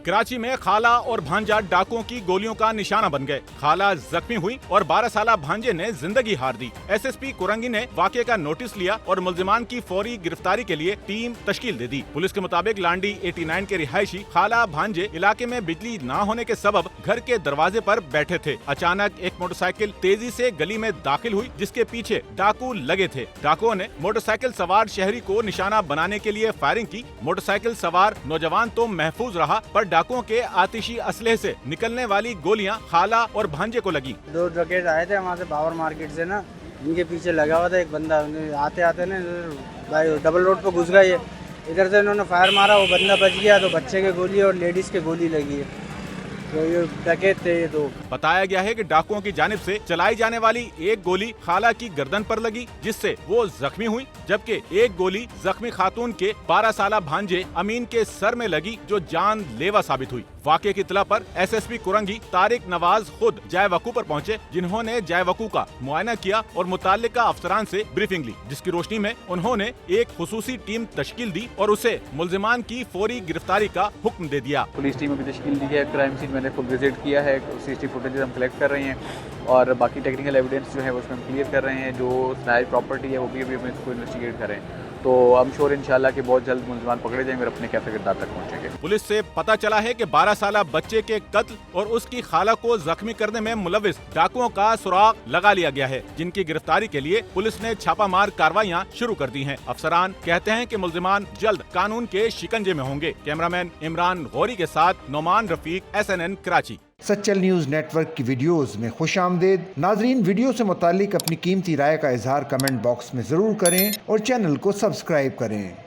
कराची में खाला और भांजा डाकुओं की गोलियों का निशाना बन गए। खाला जख्मी हुई और 12 साला भांजे ने जिंदगी हार दी। एसएसपी कुरंगी ने वाक़े का नोटिस लिया और मुल्जिमान की फौरी गिरफ्तारी के लिए टीम तश्कील दे दी। पुलिस के मुताबिक लांडी 89 के रिहायशी खाला भांजे इलाके में बिजली न होने के सबब घर के दरवाजे पर बैठे थे। अचानक एक मोटरसाइकिल तेजी से गली में दाखिल हुई, जिसके पीछे डाकू लगे थे। डाकुओं ने मोटरसाइकिल सवार शहरी को निशाना बनाने के लिए फायरिंग की। मोटरसाइकिल सवार नौजवान तो महफूज रहा, पर डाकुओं के आतिशी असलहे से निकलने वाली गोलियां खाला और भांजे को लगी। 2 डकैत आए थे वहाँ से पावर मार्केट से ना, इनके पीछे लगा हुआ था एक बंदा। आते आते ना भाई डबल रोड पे घुस गए, इधर से इन्होंने फायर मारा, वो बंदा बच गया तो बच्चे के गोली और लेडीज के गोली लगी है। तो ये डकैत थे ये। तो बताया गया है कि डाकुओं की जानिब से चलाई जाने वाली एक गोली खाला की गर्दन पर लगी, जिससे वो जख्मी हुई, जबकि एक गोली जख्मी खातून के 12 साला भांजे अमीन के सर में लगी, जो जानलेवा साबित हुई। वाक़े की इत्तला पर एसएसपी कुरंगी तारिक नवाज खुद जायवकू पर पहुंचे, जिन्होंने जायवकू का मुआयना किया और मुताल्लिका अफसरान से ब्रीफिंग ली, जिसकी रोशनी में उन्होंने एक खुसूसी टीम तश्कील दी और उसे मुल्जिमान की फौरी गिरफ्तारी का हुक्म दे दिया। पुलिस टीम भी तश्कील दी है। क्राइम सीन मैंने खुद विजिट किया है। सीसीटीवी फुटेज हम कलेक्ट कर रहे हैं और बाकी टेक्निकल एविडेंस जो है उसमें हम क्लियर कर रहे हैं। जो स्नाइप प्रॉपर्टी है वो भी अभी हम इसको इन्वेस्टिगेट कर रहे हैं। तो हम श्योर इंशाल्लाह कि बहुत जल्द मुल्जिमान पकड़े जाएंगे और अपने कैफे किरदार तक पहुंचेंगे। पुलिस से पता चला है कि 12 साला बच्चे के कत्ल और उसकी खाला को जख्मी करने में मुलविस डाकुओं का सुराग लगा लिया गया है, जिनकी गिरफ्तारी के लिए पुलिस ने छापामार कार्रवाइयां शुरू कर दी हैं। अफसरान कहते हैं कि मुल्जिमान जल्द कानून के शिकंजे में होंगे। कैमरामैन इमरान गौरी के साथ Noman Rafiq, SNN Karachi. Sachal news network की वीडियोस में खुशामदीद। नाजरीन, वीडियो से मुतालिक अपनी कीमती राय का इजहार कमेंट बॉक्स में ज़रूर करें और चैनल को सब्सक्राइब करें।